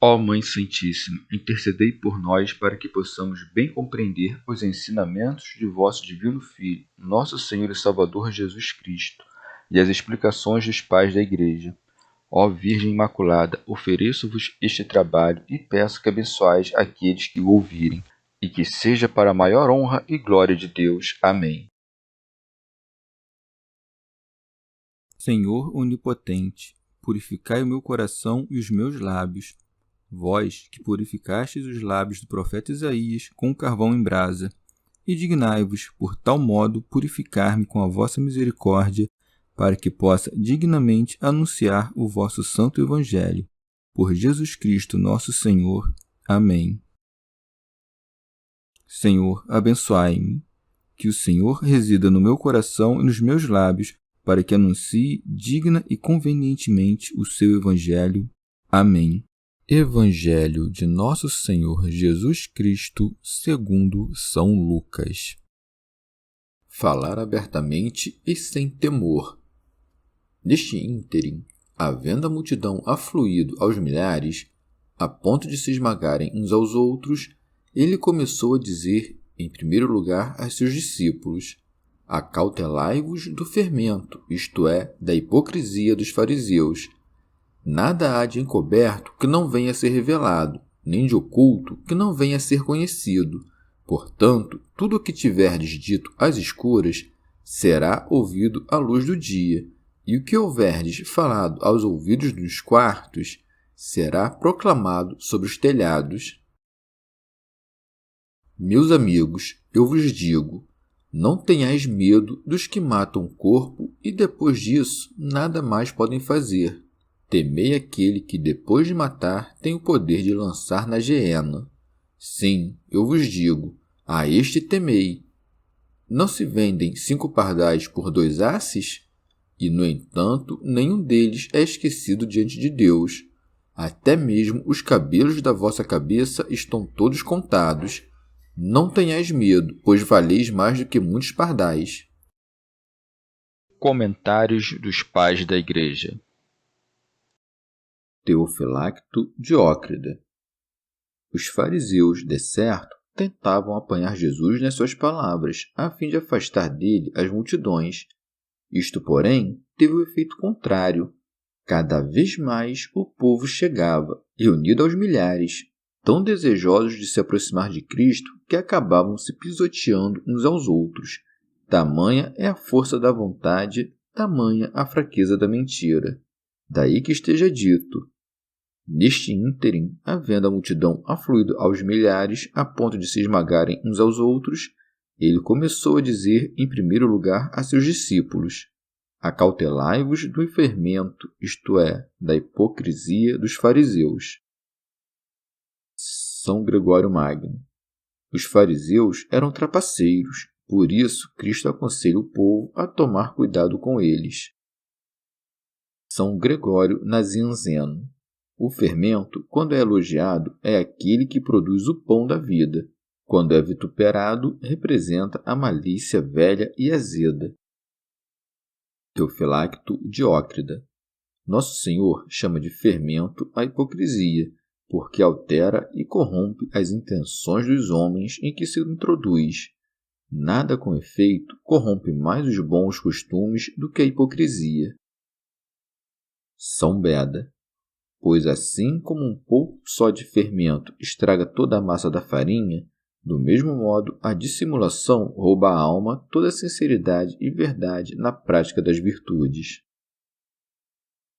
Ó Mãe Santíssima, intercedei por nós para que possamos bem compreender os ensinamentos de vosso Divino Filho, nosso Senhor e Salvador Jesus Cristo, e as explicações dos pais da Igreja. Ó Virgem Imaculada, ofereço-vos este trabalho e peço que abençoais aqueles que o ouvirem, e que seja para a maior honra e glória de Deus. Amém. Senhor onipotente, purificai o meu coração e os meus lábios. Vós, que purificastes os lábios do profeta Isaías com carvão em brasa, e dignai-vos, por tal modo, purificar-me com a vossa misericórdia, para que possa dignamente anunciar o vosso santo Evangelho. Por Jesus Cristo nosso Senhor. Amém. Senhor, abençoai-me. Que o Senhor resida no meu coração e nos meus lábios, para que anuncie digna e convenientemente o seu Evangelho. Amém. Evangelho de Nosso Senhor Jesus Cristo segundo São Lucas. Falar abertamente e sem temor. Neste ínterim, havendo a multidão afluído aos milhares, a ponto de se esmagarem uns aos outros, ele começou a dizer, em primeiro lugar, a seus discípulos: acautelai-vos do fermento, isto é, da hipocrisia dos fariseus. Nada há de encoberto que não venha a ser revelado, nem de oculto que não venha a ser conhecido. Portanto, tudo o que tiverdes dito às escuras será ouvido à luz do dia, e o que houverdes falado aos ouvidos dos quartos será proclamado sobre os telhados. Meus amigos, eu vos digo, não tenhais medo dos que matam o corpo e depois disso nada mais podem fazer. Temei aquele que, depois de matar, tem o poder de lançar na geena. Sim, eu vos digo, a este temei. Não se vendem 5 pardais por 2 asses? E, no entanto, nenhum deles é esquecido diante de Deus. Até mesmo os cabelos da vossa cabeça estão todos contados. Não tenhais medo, pois valeis mais do que muitos pardais. Comentários dos Pais da Igreja. Teofilacto Diócrida. Os fariseus, de certo, tentavam apanhar Jesus nas suas palavras, a fim de afastar dele as multidões. Isto, porém, teve o efeito contrário. Cada vez mais o povo chegava, reunido aos milhares, tão desejosos de se aproximar de Cristo que acabavam se pisoteando uns aos outros. Tamanha é a força da vontade, tamanha a fraqueza da mentira. Daí que esteja dito: neste ínterim, havendo a multidão afluído aos milhares a ponto de se esmagarem uns aos outros, ele começou a dizer em primeiro lugar a seus discípulos: acautelai-vos do fermento, isto é, da hipocrisia dos fariseus. São Gregório Magno. Os fariseus eram trapaceiros, por isso Cristo aconselha o povo a tomar cuidado com eles. São Gregório Nazianzeno. O fermento, quando é elogiado, é aquele que produz o pão da vida. Quando é vituperado, representa a malícia velha e azeda. Teofilacto Diócrida. Nosso Senhor chama de fermento a hipocrisia, porque altera e corrompe as intenções dos homens em que se introduz. Nada, com efeito, corrompe mais os bons costumes do que a hipocrisia. São Beda. Pois assim como um pouco só de fermento estraga toda a massa da farinha, do mesmo modo a dissimulação rouba à alma toda a sinceridade e verdade na prática das virtudes.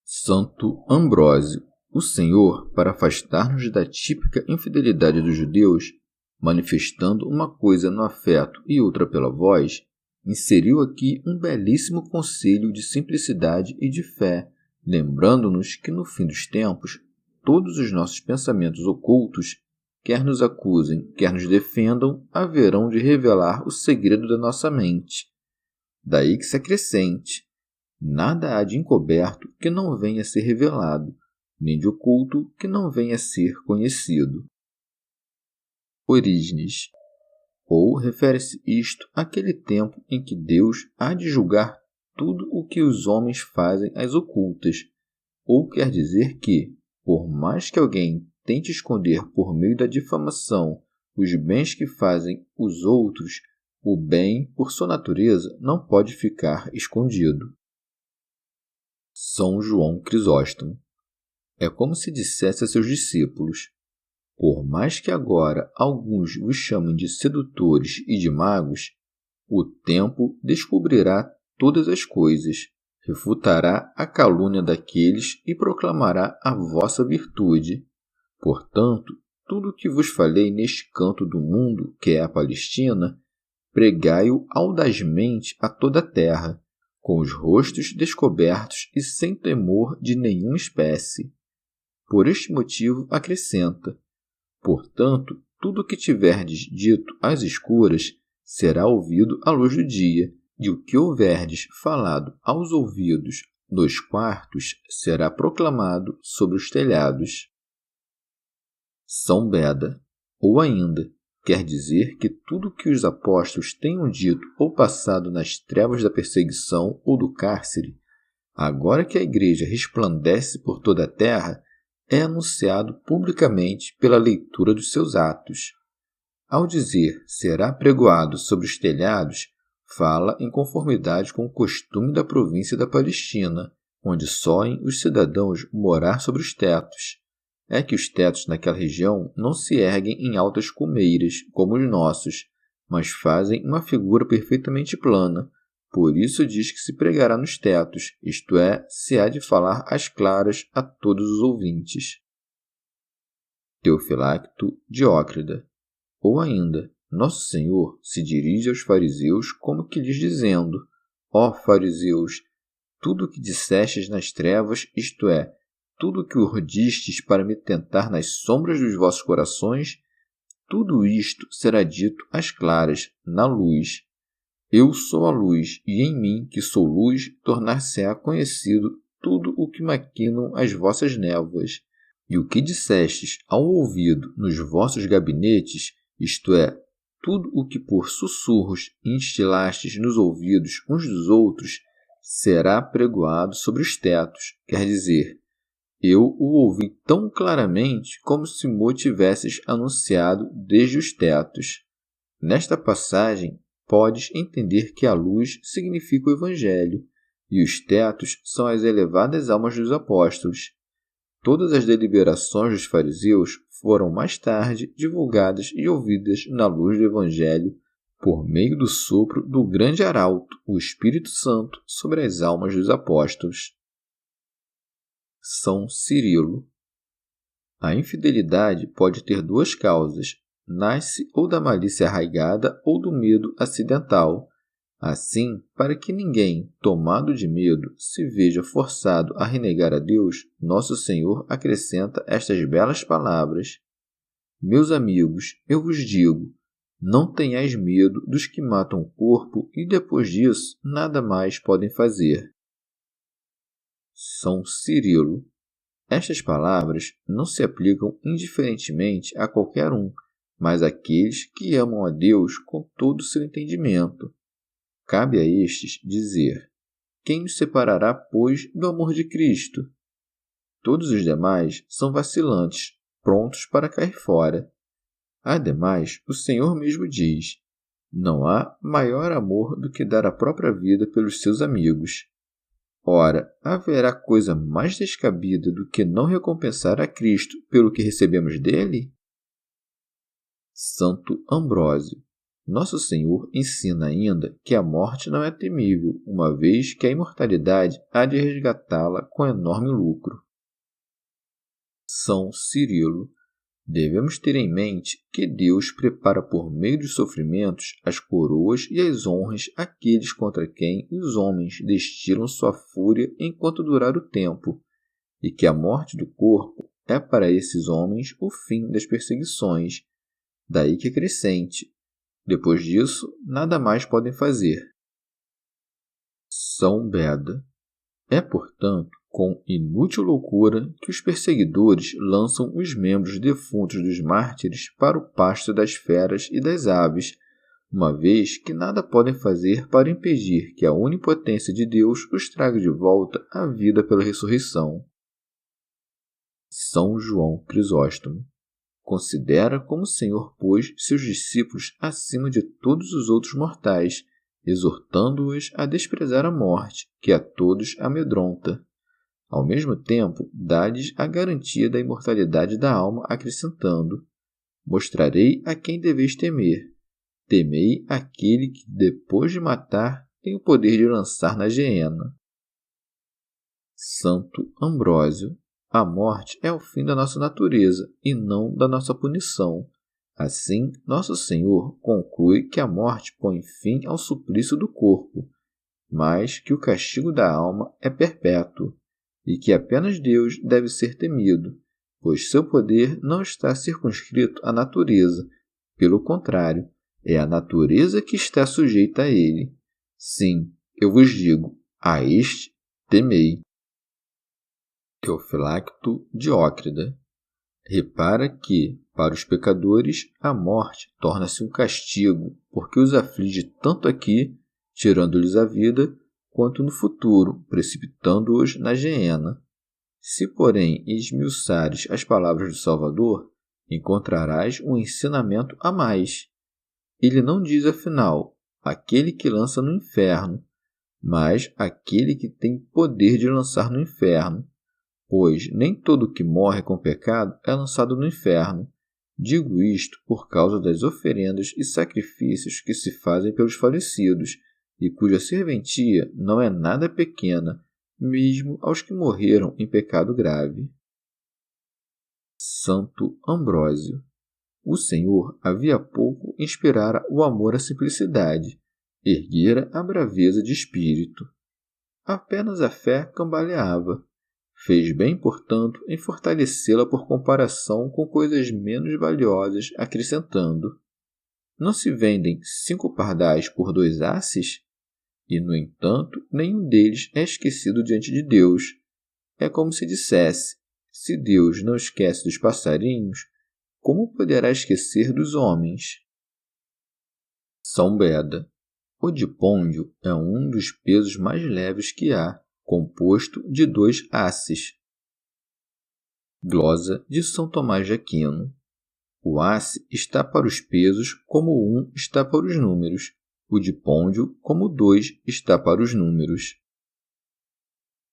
Santo Ambrósio. O Senhor, para afastar-nos da típica infidelidade dos judeus, manifestando uma coisa no afeto e outra pela voz, inseriu aqui um belíssimo conselho de simplicidade e de fé, lembrando-nos que no fim dos tempos, todos os nossos pensamentos ocultos, quer nos acusem, quer nos defendam, haverão de revelar o segredo da nossa mente. Daí que se acrescente: nada há de encoberto que não venha a ser revelado, nem de oculto que não venha a ser conhecido. Orígenes. Ou refere-se isto àquele tempo em que Deus há de julgar tudo o que os homens fazem às ocultas, ou quer dizer que, por mais que alguém tente esconder por meio da difamação os bens que fazem os outros, o bem, por sua natureza, não pode ficar escondido. São João Crisóstomo. É como se dissesse a seus discípulos: por mais que agora alguns vos chamem de sedutores e de magos, o tempo descobrirá todas as coisas, refutará a calúnia daqueles e proclamará a vossa virtude. Portanto, tudo o que vos falei neste canto do mundo, que é a Palestina, pregai-o audazmente a toda a terra, com os rostos descobertos e sem temor de nenhuma espécie. Por este motivo acrescenta: portanto, tudo o que tiverdes dito às escuras será ouvido à luz do dia, e o que houverdes falado aos ouvidos dos quartos será proclamado sobre os telhados. São Beda, ou ainda, quer dizer que tudo o que os apóstolos tenham dito ou passado nas trevas da perseguição ou do cárcere, agora que a Igreja resplandece por toda a terra, é anunciado publicamente pela leitura dos seus atos. Ao dizer será apregoado sobre os telhados, fala em conformidade com o costume da província da Palestina, onde soem os cidadãos morar sobre os tetos. É que os tetos naquela região não se erguem em altas colmeiras, como os nossos, mas fazem uma figura perfeitamente plana. Por isso diz que se pregará nos tetos, isto é, se há de falar às claras a todos os ouvintes. Teofilacto Diócrida. Ou ainda, Nosso Senhor se dirige aos fariseus como que lhes dizendo: ó fariseus, tudo o que dissestes nas trevas, isto é, tudo o que urdistes para me tentar nas sombras dos vossos corações, tudo isto será dito às claras, na luz. Eu sou a luz, e em mim, que sou luz, tornar-se-á conhecido tudo o que maquinam as vossas névoas. E o que dissestes ao ouvido nos vossos gabinetes, isto é, tudo o que por sussurros instilastes nos ouvidos uns dos outros, será pregoado sobre os tetos, quer dizer, eu o ouvi tão claramente como se mo tivesses anunciado desde os tetos. Nesta passagem, podes entender que a luz significa o Evangelho, e os tetos são as elevadas almas dos apóstolos. Todas as deliberações dos fariseus foram mais tarde divulgadas e ouvidas na luz do Evangelho por meio do sopro do grande arauto, o Espírito Santo, sobre as almas dos apóstolos. São Cirilo. A infidelidade pode ter duas causas: nasce ou da malícia arraigada ou do medo acidental. Assim, para que ninguém, tomado de medo, se veja forçado a renegar a Deus, Nosso Senhor acrescenta estas belas palavras: meus amigos, eu vos digo, não tenhais medo dos que matam o corpo e depois disso nada mais podem fazer. São Cirilo. Estas palavras não se aplicam indiferentemente a qualquer um, mas àqueles que amam a Deus com todo o seu entendimento. Cabe a estes dizer: quem nos separará, pois, do amor de Cristo? Todos os demais são vacilantes, prontos para cair fora. Ademais, o Senhor mesmo diz: não há maior amor do que dar a própria vida pelos seus amigos. Ora, haverá coisa mais descabida do que não recompensar a Cristo pelo que recebemos dele? Santo Ambrósio. Nosso Senhor ensina ainda que a morte não é temível, uma vez que a imortalidade há de resgatá-la com enorme lucro. São Cirilo. Devemos ter em mente que Deus prepara por meio dos sofrimentos as coroas e as honras àqueles contra quem os homens destilam sua fúria enquanto durar o tempo, e que a morte do corpo é para esses homens o fim das perseguições, daí que acrescente: depois disso, nada mais podem fazer. São Beda. É, portanto, com inútil loucura que os perseguidores lançam os membros defuntos dos mártires para o pasto das feras e das aves, uma vez que nada podem fazer para impedir que a onipotência de Deus os traga de volta à vida pela ressurreição. São João Crisóstomo. Considera como o Senhor pôs seus discípulos acima de todos os outros mortais, exortando-os a desprezar a morte, que a todos amedronta. Ao mesmo tempo, dá-lhes a garantia da imortalidade da alma, acrescentando: Mostrarei a quem deveis temer. Temei aquele que, depois de matar, tem o poder de lançar na geena. Santo Ambrósio. A morte é o fim da nossa natureza e não da nossa punição. Assim, Nosso Senhor conclui que a morte põe fim ao suplício do corpo, mas que o castigo da alma é perpétuo e que apenas Deus deve ser temido, pois seu poder não está circunscrito à natureza. Pelo contrário, é a natureza que está sujeita a ele. Sim, eu vos digo, a este temei. Teofilacto Diócrida. Repara que, para os pecadores, a morte torna-se um castigo, porque os aflige tanto aqui, tirando-lhes a vida, quanto no futuro, precipitando-os na geena. Se, porém, esmiuçares as palavras do Salvador, encontrarás um ensinamento a mais. Ele não diz, afinal, aquele que lança no inferno, mas aquele que tem poder de lançar no inferno. Pois nem todo que morre com pecado é lançado no inferno. Digo isto por causa das oferendas e sacrifícios que se fazem pelos falecidos, e cuja serventia não é nada pequena, mesmo aos que morreram em pecado grave. Santo Ambrósio. O Senhor havia pouco inspirara o amor à simplicidade, erguera a braveza de espírito. Apenas a fé cambaleava. Fez bem, portanto, em fortalecê-la por comparação com coisas menos valiosas, acrescentando: Não se vendem 5 pardais por 2 asses? E, no entanto, nenhum deles é esquecido diante de Deus. É como se dissesse: se Deus não esquece dos passarinhos, como poderá esquecer dos homens? São Beda. O dipôndio é um dos pesos mais leves que há, composto de 2 asses. Glosa de São Tomás de Aquino. O asse está para os pesos como 1 está para os números, o dipôndio como 2 está para os números.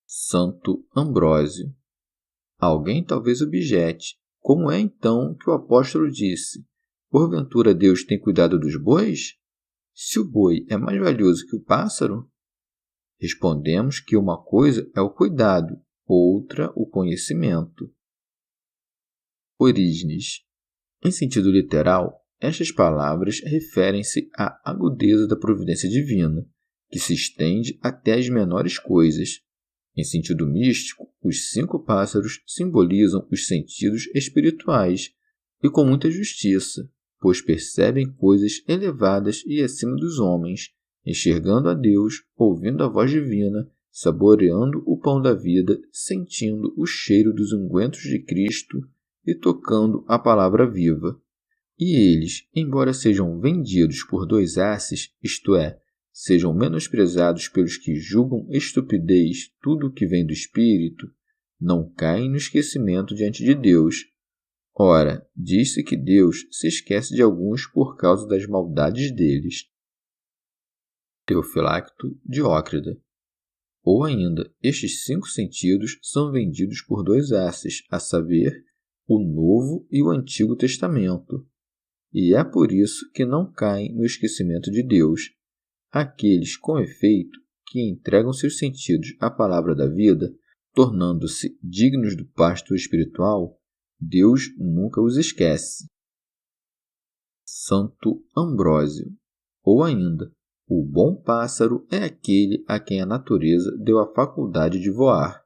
Santo Ambrósio. Alguém talvez objete: como é então que o apóstolo disse: porventura Deus tem cuidado dos bois? Se o boi é mais valioso que o pássaro? Respondemos que uma coisa é o cuidado, outra o conhecimento. Orígenes. Em sentido literal, estas palavras referem-se à agudeza da providência divina, que se estende até as menores coisas. Em sentido místico, os 5 pássaros simbolizam os sentidos espirituais, e com muita justiça, pois percebem coisas elevadas e acima dos homens, enxergando a Deus, ouvindo a voz divina, saboreando o pão da vida, sentindo o cheiro dos ungüentos de Cristo e tocando a palavra viva. E eles, embora sejam vendidos por 2 asses, isto é, sejam menosprezados pelos que julgam estupidez tudo o que vem do Espírito, não caem no esquecimento diante de Deus. Ora, diz-se que Deus se esquece de alguns por causa das maldades deles. Teofilacto Diócrida. Ou ainda, estes 5 sentidos são vendidos por 2 asses, a saber, o Novo e o Antigo Testamento. E é por isso que não caem no esquecimento de Deus. Aqueles, com efeito, que entregam seus sentidos à palavra da vida, tornando-se dignos do pasto espiritual, Deus nunca os esquece. Santo Ambrósio. Ou ainda, o bom pássaro é aquele a quem a natureza deu a faculdade de voar.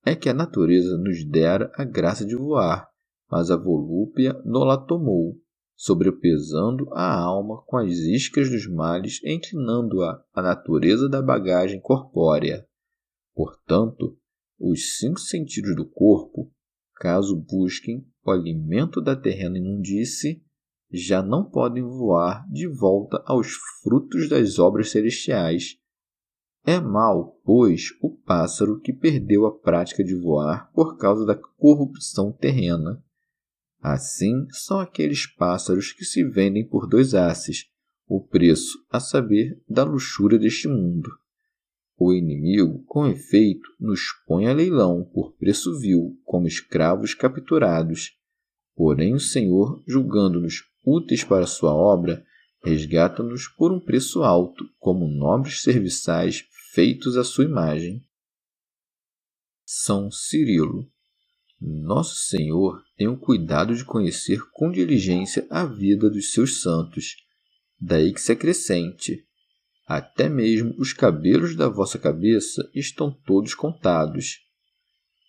É que a natureza nos dera a graça de voar, mas a volúpia no-la tomou, sobrepesando a alma com as iscas dos males, inclinando-a à natureza da bagagem corpórea. Portanto, os 5 sentidos do corpo, caso busquem o alimento da terrena imundície, já não podem voar de volta aos frutos das obras celestiais. É mau, pois, o pássaro que perdeu a prática de voar por causa da corrupção terrena. Assim são aqueles pássaros que se vendem por 2 asses, o preço, a saber, da luxúria deste mundo. O inimigo, com efeito, nos põe a leilão por preço vil, como escravos capturados. Porém o Senhor, julgando-nos úteis para a sua obra, resgata-nos por um preço alto, como nobres serviçais feitos à sua imagem. São Cirilo. Nosso Senhor tem o cuidado de conhecer com diligência a vida dos seus santos, daí que se acrescente: até mesmo os cabelos da vossa cabeça estão todos contados.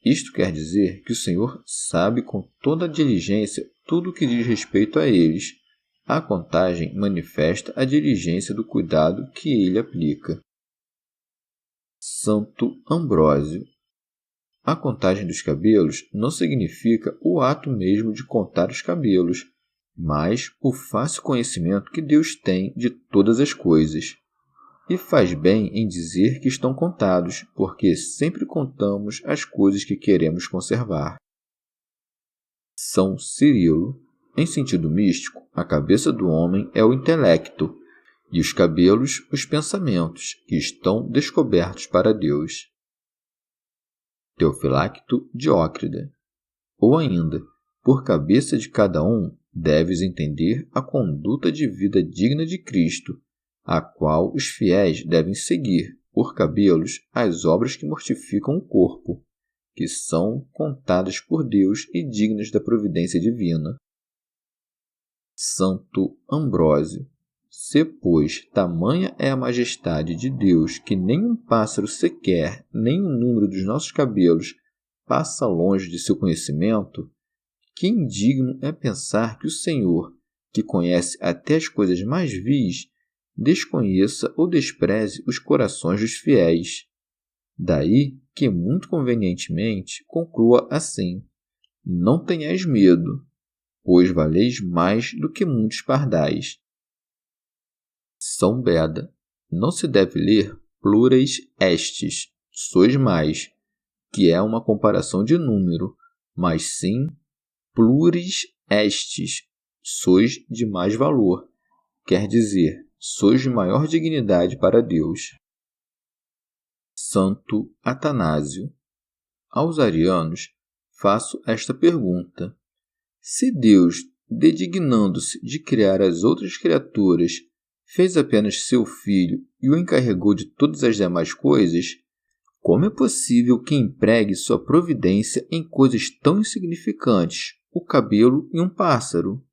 Isto quer dizer que o Senhor sabe com toda a diligência tudo o que diz respeito a eles. A contagem manifesta a diligência do cuidado que ele aplica. Santo Ambrósio. A contagem dos cabelos não significa o ato mesmo de contar os cabelos, mas o fácil conhecimento que Deus tem de todas as coisas. E faz bem em dizer que estão contados, porque sempre contamos as coisas que queremos conservar. São Cirilo. Em sentido místico, a cabeça do homem é o intelecto, e os cabelos, os pensamentos, que estão descobertos para Deus. Teofilacto Diócrida. Ou ainda, por cabeça de cada um, deves entender a conduta de vida digna de Cristo, a qual os fiéis devem seguir, por cabelos, as obras que mortificam o corpo, que são contadas por Deus e dignas da providência divina. Santo Ambrósio. Se, pois, tamanha é a majestade de Deus que nem um pássaro sequer, nem o número dos nossos cabelos passa longe de seu conhecimento, que indigno é pensar que o Senhor, que conhece até as coisas mais vis, desconheça ou despreze os corações dos fiéis. Daí que, muito convenientemente, conclua assim: não tenhais medo, pois valeis mais do que muitos pardais. São Beda. Não se deve ler plurais estes, sois mais, que é uma comparação de número, mas sim pluris estes, sois de mais valor, quer dizer, sois de maior dignidade para Deus. Santo Atanásio. Aos arianos faço esta pergunta: se Deus, dedignando-se de criar as outras criaturas, fez apenas seu filho e o encarregou de todas as demais coisas, como é possível que empregue sua providência em coisas tão insignificantes, o cabelo e um pássaro?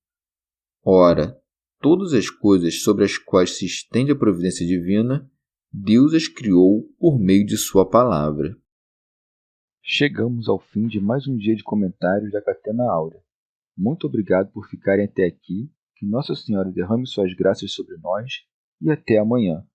Ora, todas as coisas sobre as quais se estende a providência divina, Deus as criou por meio de sua palavra. Chegamos ao fim de mais um dia de comentários da Catena Áurea. Muito obrigado por ficarem até aqui, que Nossa Senhora derrame suas graças sobre nós e até amanhã.